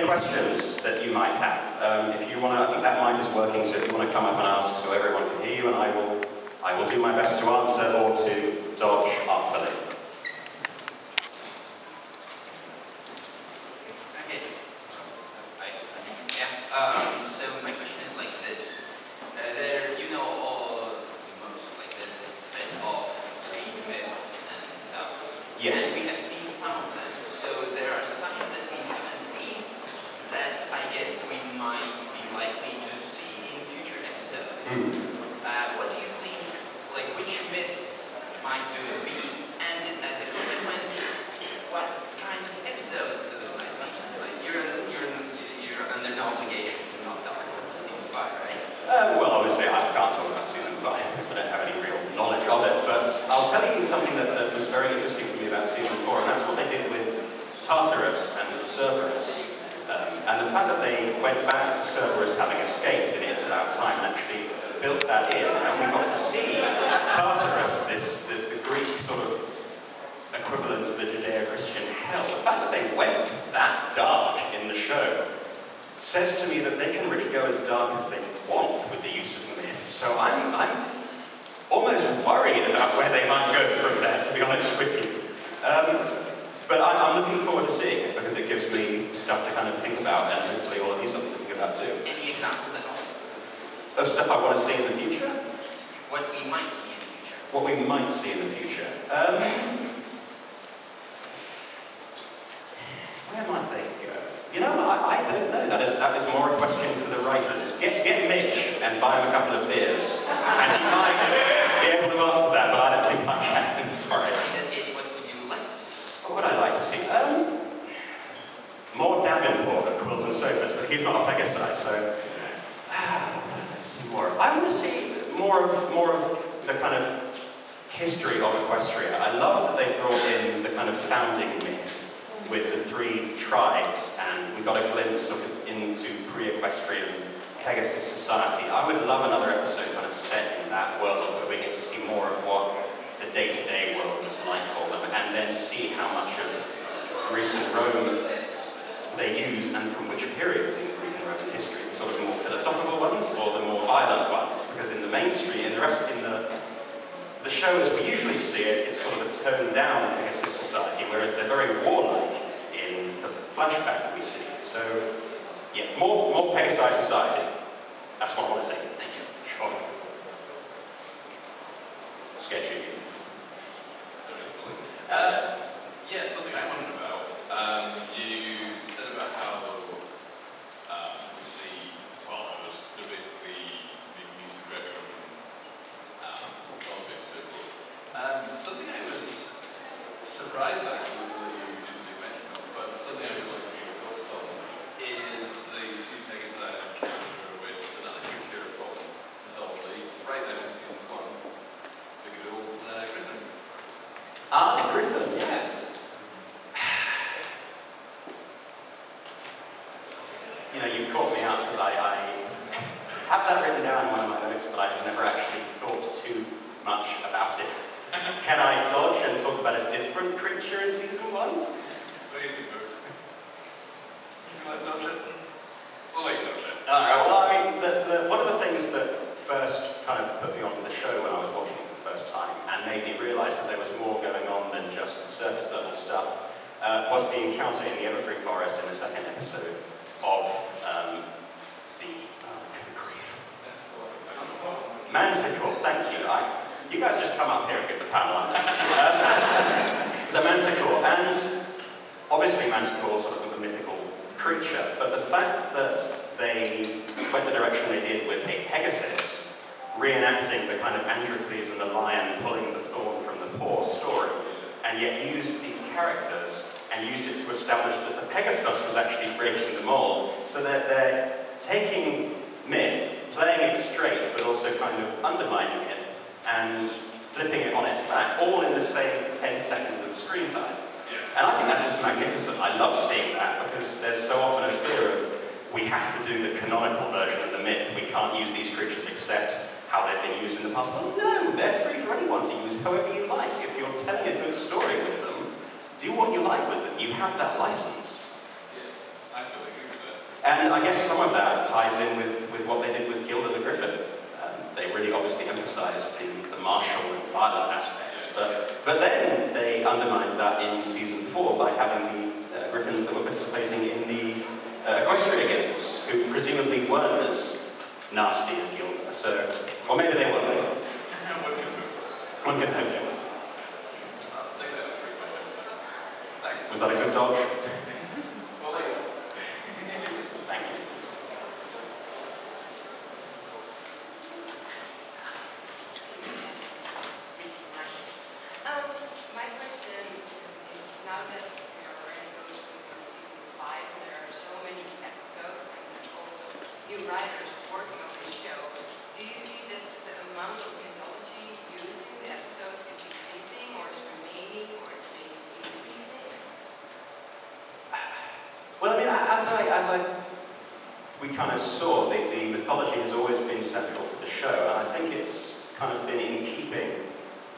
Questions that you might have. If you want to, I think that mic is working, so if you want to come up and ask so everyone can hear you, and I will do my best to answer or to dodge artfully. Okay. So my question is like this. You know, almost like there's a set of Greek myths and stuff. Yes. And we have seen some of them. So there are some that we haven't seen that I guess we might be likely to see in future episodes. What do you think, like which myths might those be? And as a consequence, what kind of episodes those might be? Like you're under no obligation to not talk about season 5, right? Well, obviously I can't talk about season 5 because I don't have any real knowledge of it, but I'll tell you something that was very interesting to me about season 4, and that's what they did with Tartarus and with Cerberus. And the fact that they went back to Cerberus having escaped in its about time and actually built that in, and we got to see Tartarus, the Greek sort of equivalent to the Judeo-Christian hell. The fact that they went that dark in the show says to me that they can really go as dark as they want with the use of myths. So I'm almost worried about where they might go from there, to be honest with you. But I'm looking forward to seeing it, because it gives me stuff to kind of think about, and hopefully all of you something to think about too. Any examples at all? Of stuff I want to see in the future? What we might see in the future. What we might see in the future. Where might they go? You know, I don't know. That is more a question for the writers. Get Mitch and buy him a couple of beers, and he might be able to answer that, but I don't think I can. Sorry. What would I like to see? More Davenport of Quills and Sofas, but he's not a Pegasi, so let's see more. I want to see more of the kind of history of Equestria. I love that they brought in the kind of founding myth with the 3 tribes, and we got a glimpse into pre-Equestrian Pegasus society. I would love another episode kind of set in that world where we get to see more of what the day-to-day world was like for them, and then see how much of recent Rome they use and from which periods in Greek and Roman history, the sort of more philosophical ones or the more violent ones, because in the mainstream, in the show as we usually see it, it's sort of a toned down Pegasus society, whereas they're very warlike in the flashback we see. So, yeah, more Pegasi society. That's what I want to say. Thank you. Sure. sketching you. Yeah, something I wondered about. You said about how we see, well, it was the music record topic, so something I was surprised actually that you didn't mention of, but something I would like to hear your thoughts on is the two Pegasi encounter with another character from mythology, right now in season 1, the good old Griffin. Ah, the Griffin, yes. You know, you've caught me out because I have that written down in one of my notes, but I've never actually thought too much about it. Can I dodge and talk about a different creature in season 1? What do you think, Bruce? You like dodge it? We'll let you dodge it. Alright, well, I mean, one of the things that first kind of put me onto the show when I was watching it for the first time and made me realise that there was more going on than just the surface level stuff was the encounter in the Everfree Forest in the second episode of Manticore, thank you. You guys just come up here and give the panel on the Manticore, and obviously Manticore is sort of a mythical creature, but the fact that they went the direction they did with a Pegasus, reenacting the kind of Androcles and the lion pulling the thorn from the paw story, and yet used these characters and used it to establish that the Pegasus was actually breaking the mold, so that they're taking myth, playing it straight, but also kind of undermining it, and flipping it on its back, all in the same 10 seconds of screen time. Yes. And I think that's just magnificent. I love seeing that, because there's so often a fear of, we have to do the canonical version of the myth, we can't use these creatures except how they've been used in the past. Well, no, they're free for anyone to use however you like. If you're telling a good story with them, do what you like with them. You have that license. Yeah, I totally agree with that. And I guess some of that ties in with what they did with Gilda the Griffin. They really obviously emphasized the martial and violent aspects. But then they undermined that in season 4 by having the Griffins that were participating in the Equestria Games, who presumably weren't as nasty as Gilda. So, or maybe they were. One can hope. I think that was pretty much everything. Thanks. Was that a good dodge? Well, there you go. Thank you. My question is, now that we are already going to season 5 and there are so many episodes and also new writers working on the show, do you see that the amount of mythology used in the episodes is increasing, or is remaining, or is maybe increasing? Well, I mean, we kind of saw, the mythology has always been central to the show, and I think it's kind of been in keeping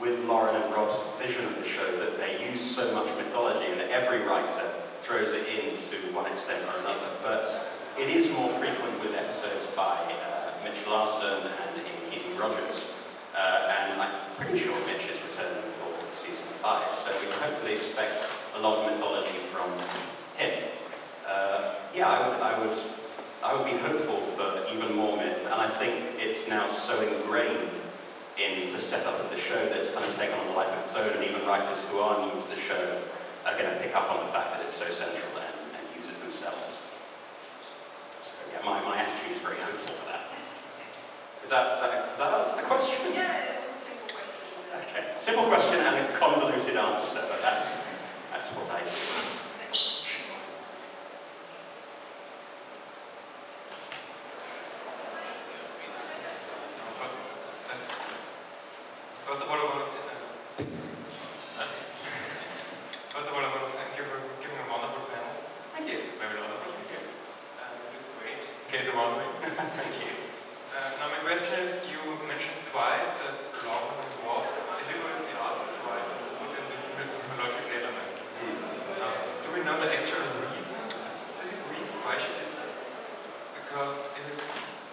with Lauren and Rob's vision of the show that they use so much mythology, and that every writer throws it in to one extent or another. But it is more frequent with episodes by Mitch Larson and Keating Rogers, and I'm pretty sure Mitch is returning for season 5, so we can hopefully expect a lot of mythology from him. Yeah, I would be hopeful for even more myth, and I think it's now so ingrained in the setup of the show that it's kind of taken on a life of its own, and even writers who are new to the show are going to pick up on the fact that it's so central and use it themselves. So yeah, my attitude is very hopeful for that. Does that answer the question? Yeah, it was a simple question. Okay, simple question and a convoluted answer, but that's what I do. First of all, I want to thank you for giving a wonderful panel. Thank you. Very wonderful, thank you. You did great. In case you're wondering. Thank you. Now my question is, you mentioned twice that Lauren and Rob deliberately asked the writer to put in this mythological element. Do we know the actual reason, the specific reason why she did that? Because is it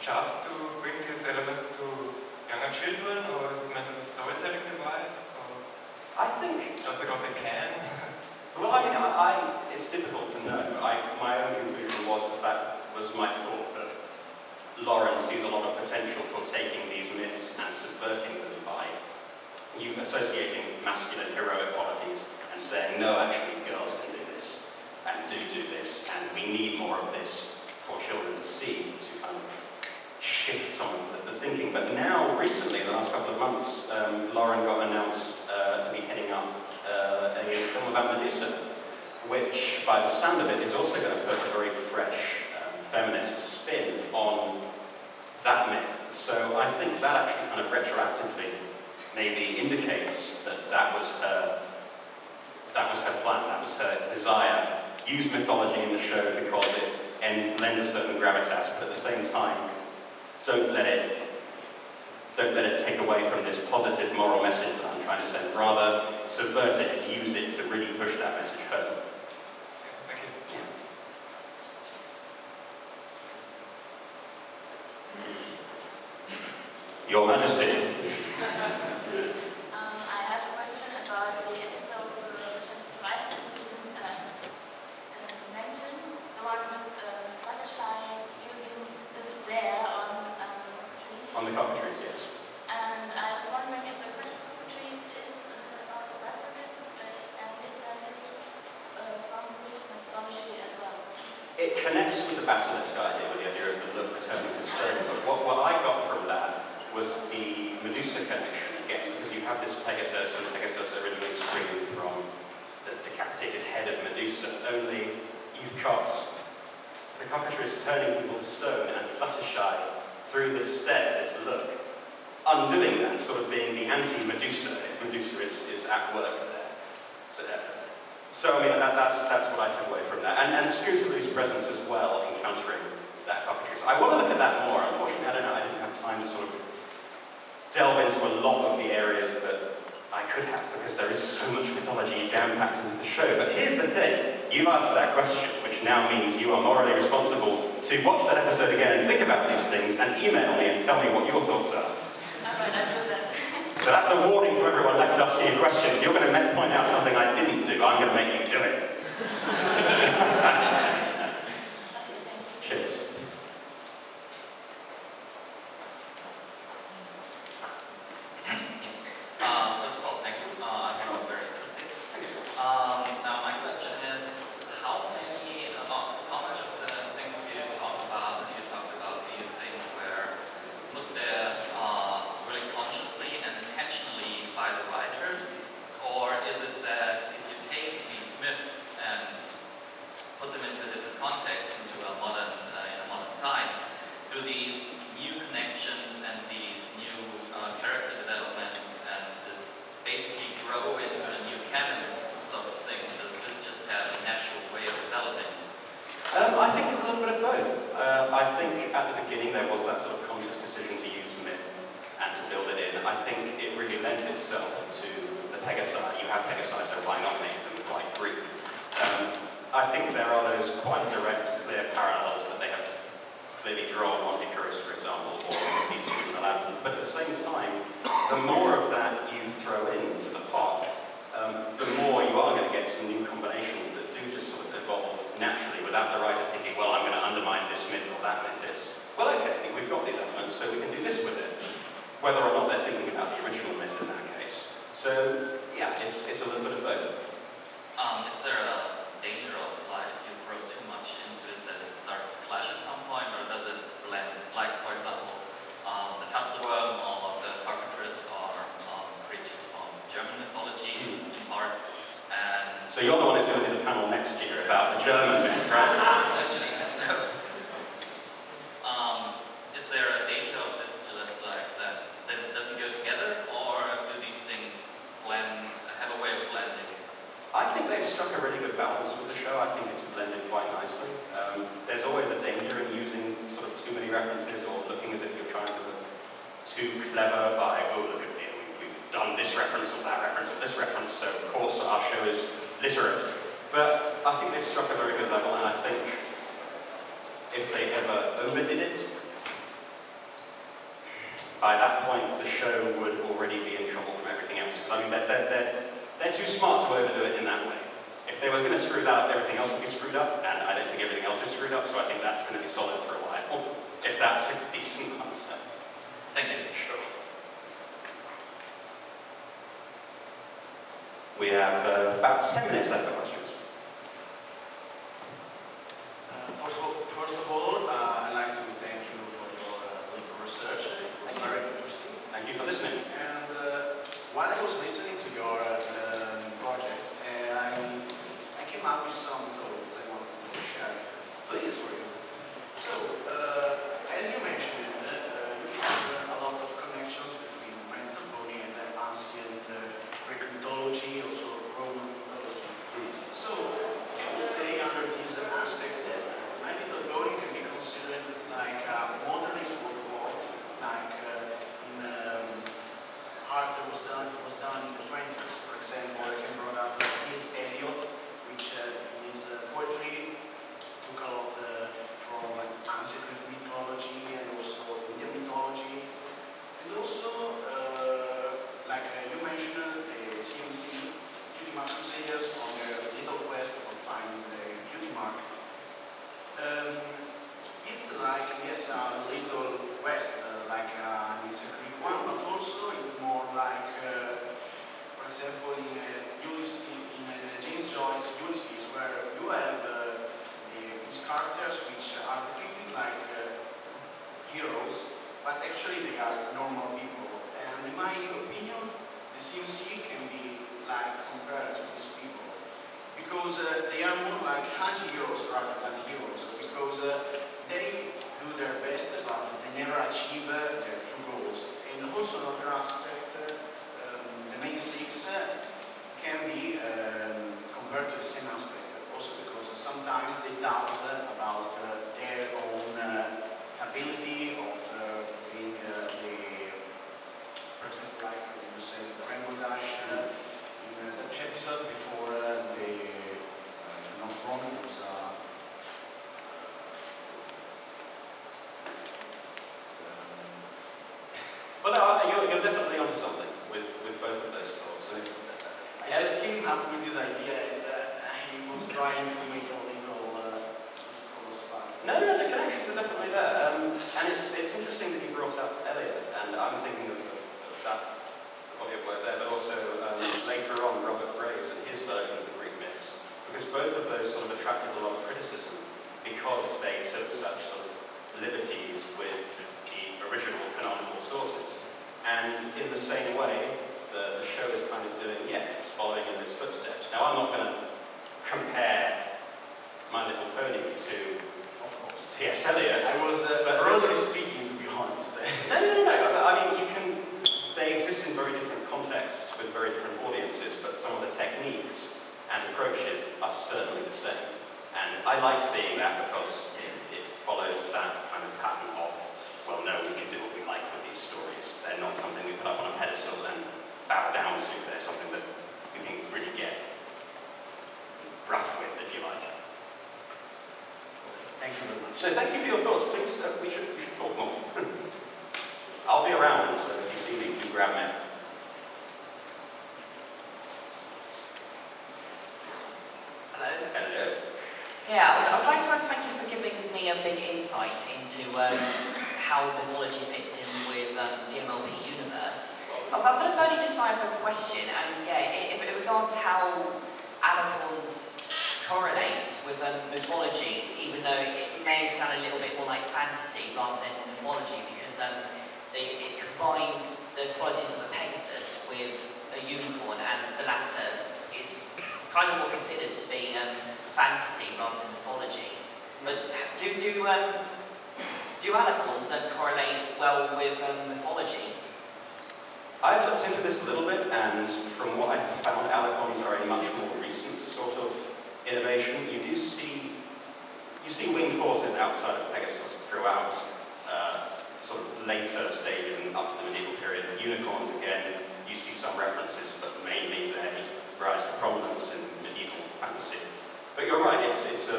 just to bring these elements to younger children, or is it meant as a storytelling device? Or I think just because they can? Well, I mean, it's difficult to know. My own conclusion was my thought that Lauren sees a lot of potential for taking these myths and subverting them by you associating masculine heroic qualities and saying, no, actually, girls can do this, and do this, and we need more of this for children to see, to kind of shift some of the thinking. But now, recently, in the last couple of months, Lauren got announced to be heading up a film about Medusa, which, by the sound of it, is also going to put a very fresh feminist spin on that myth. So I think that actually kind of retroactively maybe indicates that that was her plan, that was her desire. Use mythology in the show because it lends a certain gravitas, but at the same time, don't let it take away from this positive moral message that I'm trying to send. Rather, subvert it and use it to really push that message home. Thank you. Yeah. Your Majesty. I have a question about the episode which is twice that you didn't mention, the one with Fluttershy using the stare on trees. On the cockatrice, yes. And I was wondering if the first cockatrice is about the basilisk, and if that is from Greek mythology as well. It connects with the basilisk idea, with the idea of the look returning to stone. But what I got from that was the Medusa connection again, because you have this Pegasus, and Pegasus originally springing from the decapitated head of Medusa, only you've got the cockatrice turning people to stone and Fluttershy through this stare, this look, undoing that, sort of being the anti-Medusa, if Medusa is at work there. So I mean, that's what I took away from that. And Scootaloo's presence as well, encountering that cockatrice. I want to look at that more. Unfortunately, I don't know, I didn't have time to sort of delve into a lot of the areas that I could have, because there is so much mythology jam-packed into the show. But here's the thing, you asked that question, which now means you are morally responsible to watch that episode again and think about these things and email me and tell me what your thoughts are. Alright, I'll do that. So that's a warning to everyone left asking a question. If you're going to point out something I didn't do, I'm going to make you do it. Cheers. First of all, thank you. I thought it was very interesting. Now my question is, how much of the things you talked about do you think were put there really consciously and intentionally by the writers, or is it that if you take these myths and put them into a different context, into a modern time, do these new connections and these new character developments and this basically grow into a new canon sort of thing? Does this just have a natural way of developing? I think it's a little bit of both. I think at the beginning there was that sort of conscious decision to use myth and to build it in. I think it really lends itself to the Pegasi. You have Pegasi, so why not make them quite Greek? I think there are those quite direct, clear parallels that they have clearly drawn on Icarus, for example, or Theseus and the Labyrinth. But at the same time, the more of that you throw into the pot, the more you are going to get some new combinations that do just sort of evolve naturally without the writer thinking, well, I'm going to undermine this myth or that myth is. Well, okay, we've got these elements, so we can do this with it. Whether or not they're thinking about the original myth in that case. So, yeah, it's a little bit of both. Is there a danger of, like, you throw too much into it that it starts to clash at some point, or does it blend? Like, for example, the Tatzelworm or the cockatrice are creatures from German mythology in part. And So you're the one who's going to do the panel next year about the German myth, right? Jesus, no. Is there a danger of this just like that it doesn't go together, or do these things blend, have a way of blending? I think they've struck a really good balance with the show. I think it's blended quite nicely. There's always a danger in using sort of too many references or looking as if you're trying to look too clever by, oh, look at me, we've done this reference or that reference or this reference, so of course our show is literate. But I think they've struck a very good level, and I think if they ever overdid it, by that point the show would already be in trouble from everything else. Because I mean, they're too smart to overdo it in that way. If they were going to screw it up, everything else would be screwed up, and I don't think everything else is screwed up, so I think that's going to be solid for a while, if that's a decent answer. Thank you. Sure. have about 10 minutes left for questions. First of all, I'd like to thank you for your little research. It was very interesting. Thank you for listening. And while I was listening to your project, I came up with some thoughts I wanted to share. Please, for you. So, as you mentioned, you have a lot of connections between mental body and ancient Greek mythology, also Roman mythology. So, can we say under this aspect that my little body can be considered like a modernist work, like in art that was done in the 20s. For example, I can bring up T.S. Eliot, which in his poetry took a lot from ancient mythology and also Indian mythology. And also, like you mentioned, the CMC, Cutie Mark Crusaders on their little quest for finding the cutie mark. It's like, yes, a little quest, like it's a Greek one, but also it's more like, for example, in James Joyce Ulysses, where you have these characters which are depicted like heroes, but actually they are normal people. And in my opinion, the CMC can be like compared to these people, because they are more like anti-heroes rather than heroes, because they do their best, but they never achieve their true goals. And also another aspect, the main six can be compared to the same aspect, also because sometimes they doubt about their own ability of being for example, like you said, Rainbow Dash, in that episode before not wrong, it was Well, no, you're definitely onto something with both of those thoughts. I just came up with this idea and I was trying to make a little discourse about it. No, the connections are definitely there. And it's interesting that you brought up Eliot, and I'm thinking of that body of work there, but also later on Robert Graves and his version of the Greek myths, because both of those sort of attracted a lot of criticism because they took such sort of liberties with the original canonical sources. And in the same way, the show is kind of doing, it's following in those footsteps. Now, I'm not going to compare My Little Pony to, of course, T.S. Eliot. I was broadly speaking, to be honest. No. I mean, they exist in very different contexts with very different audiences, but some of the techniques and approaches are certainly the same. And I like seeing that because it follows that kind of pattern of, well, no, we can do what we like with these stories. They're not something we put up on a pedestal and bow down to. They're something that we can really get rough with, if you like. Thank you very much. So thank you for your thoughts. Please, we should talk more. I'll be around, so if you see me, do grab me. Hello. Hello. Yeah, I'd like to thank you for giving me a big insight into how mythology fits in with the MLP universe. I've got a very deciphered question, and it regards how alicorns correlate with mythology, even though it may sound a little bit more like fantasy rather than mythology, because it combines the qualities of a Pegasus with a unicorn, and the latter is kind of more considered to be fantasy rather than mythology. But do alicorns correlate well with mythology? I've looked into this a little bit, and from what I've found, alicorns are a much more recent sort of innovation. You see winged horses outside of Pegasus throughout sort of later stages and up to the medieval period. Unicorns, again, you see some references, but mainly they rise to prominence in medieval fantasy. But you're right, it's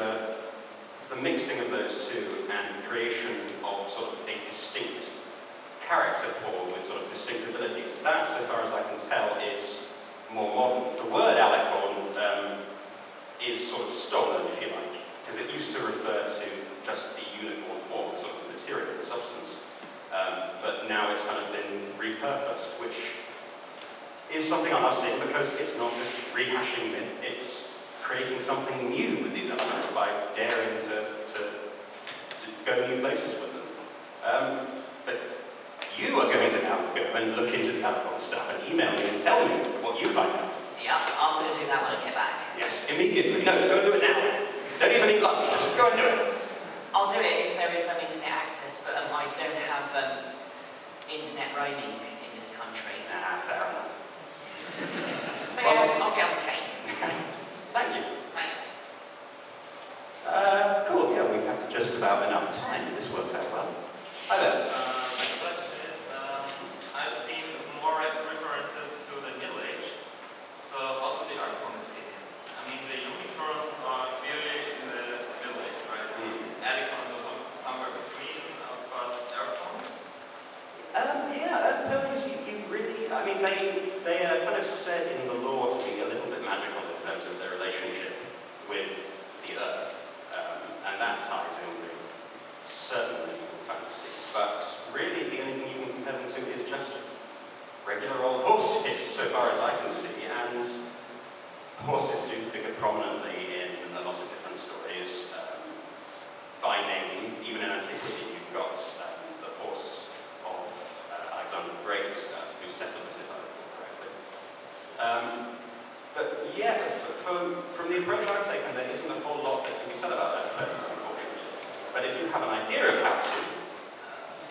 the mixing of those two and creation of sort of a distinct character form with sort of distinct abilities. That, so far as I can tell, is more modern. The word alicorn is sort of stolen, if you like, because it used to refer to just the unicorn form, sort of material, the substance. But now it's kind of been repurposed, which is something I love seeing because it's not just rehashing myth, it's creating something new with these elements by daring to go new places with them. But you are going to now go and look into the GalaCon stuff and email me and tell me what you find out. Yeah, I'm going to do that when I get back. Yes, immediately. No, go do it now. Don't even eat lunch, just go and do it. I'll do it if there is some internet access, but I don't have internet roaming in this country. Ah, fair enough. But yeah, I'll get on the case. Thank you. Thanks. Cool, yeah, we have just about enough time. This worked out well. Hi there. My question is, I've seen more references to the Middle Age, so how do the art forms fit in? I mean, the unicorns are clearly in the Middle Age, right? Alicons are somewhere between, but art forms? Yeah, Earth poems, you really, I mean, they are kind of said in the lore to be a little bit magical in terms of their relationship with the Earth, and that ties in with certain medieval fantasy. But really, the only thing you can compare them to is just regular old horses, so far as I can see, and horses do figure prominently in a lot of different stories. By name, even in antiquity, you've got the horse of Alexander the Great, Bucephalus, if I recall correctly. But yeah, from the approach I've taken, there isn't a whole lot that can be said about Earth poems, unfortunately. But if you have an idea of how to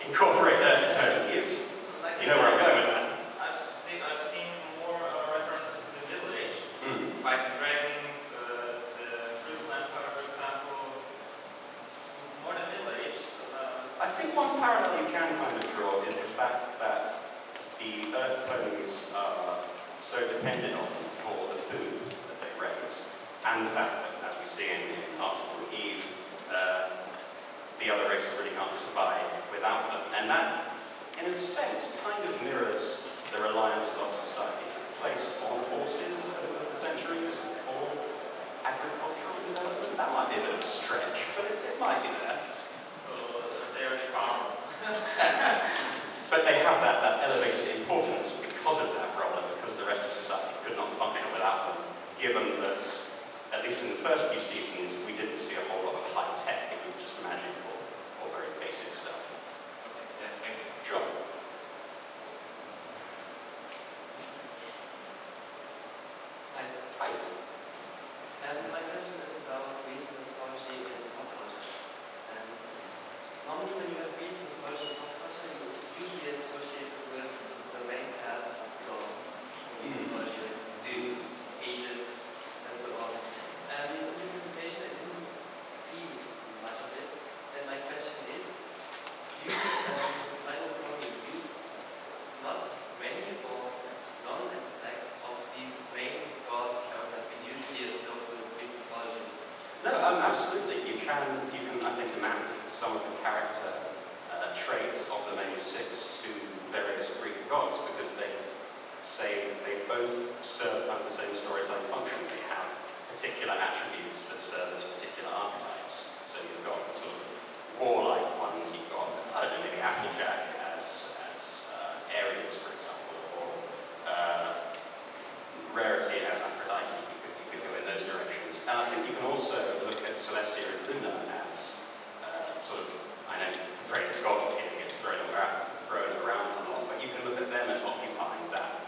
incorporate Earth poems, you know where I'm going with that. I've seen more references to the Middle Age, fighting dragons, the Crystal Empire, for example. It's more the Middle Age. I think one parallel you can kind of draw is the fact that the Earth poems are so dependent on them for the food that they raise, and the fact that, as we see in Article and Eve, the other races really can't survive without them. And that, in a sense, kind of mirrors the reliance a lot of societies have placed on horses over the centuries for agricultural development. That might be a bit of a stretch, but it might be there. So they're the farmer. But they have that elevated importance because of that role and because the rest of society could not function without them, given that, at least in the first few seasons, we didn't see a whole lot of high tech. It was just magic or very basic stuff. Yeah, thank you. Sure. Hi. My question is about Greece mythology and pop culture. And normally when you have Greece mythology and pop culture, you usually associate it with the main cast of the gods. Mythology, Zeus, Aegis, and so on. And in this presentation I didn't see much of it. And my question is, do you final form use not many or none aspects of these main god characters we usually associate with Greek mythology? No, absolutely. You can, I think, map some of the character traits of the main six to various Greek gods because they say they both serve kind of the same storytelling function. They have particular attributes that serve as particular archetypes. So you've got sort of warlike ones, you've got, I don't know, maybe Applejack as Ares, for example, or Rarity as Aphrodite. You could go in those directions. And I think you can also look at Celestia and Luna as sort of, I know the phrase god here gets thrown around a lot, but you can look at them as occupying that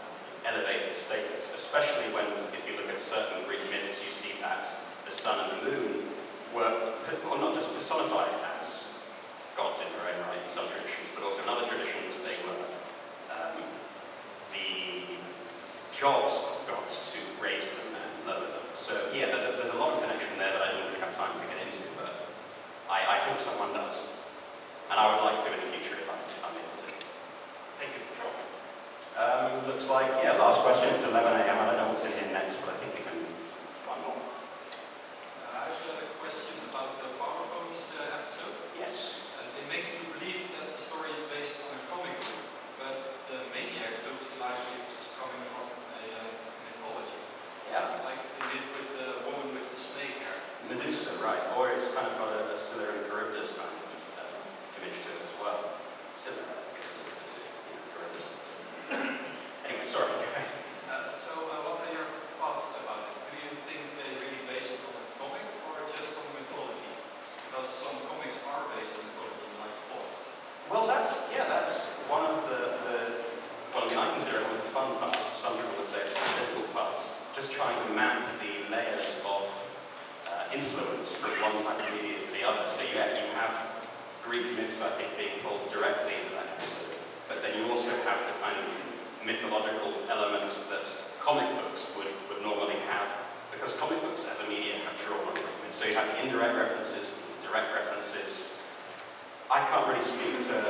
elevated status, especially when, if you look at certain Greek myths, you see that the sun and the moon were not just personified as gods in their own right in some traditions, but also in other traditions they were the jobs of gods to raise them and lower them. So yeah, there's a lot of connection there that I don't really have time to get into, but I hope someone does. And I would like to in the future if I'm able to. Thank you. Sure. Looks like, yeah, last question. It's 11 a.m. I don't know what's in here next, but I think we can one more. I have a question about the Power Ponies episode. Yes. They make you believe that the story is based on a comic book, but the maniac looks like it's coming from a mythology. Yeah. Like they did with the woman with the snake hair. Medusa, right. Or it's kind of got a Scylla and Charybdis kind of image to it as well. Similar, I think, to Charybdis. Anyway, sorry. Well, that's one of well, I mean, I consider it one of the fun parts. Some people would say it's one of the difficult parts. Just trying to map the layers of influence from one type of media to the other. So yeah, you have Greek myths, I think, being pulled directly into that episode. But then you also have the kind of mythological elements that comic books would normally have, because comic books as a medium have drawn on Greek myths. So you have the indirect references, the direct references. I can't really speak to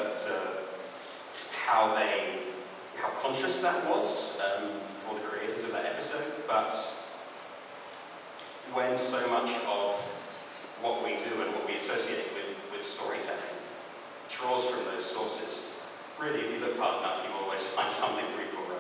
how conscious that was for the creators of that episode, but when so much of what we do and what we associate with storytelling draws from those sources, really, if you look hard enough, you always find something Greek or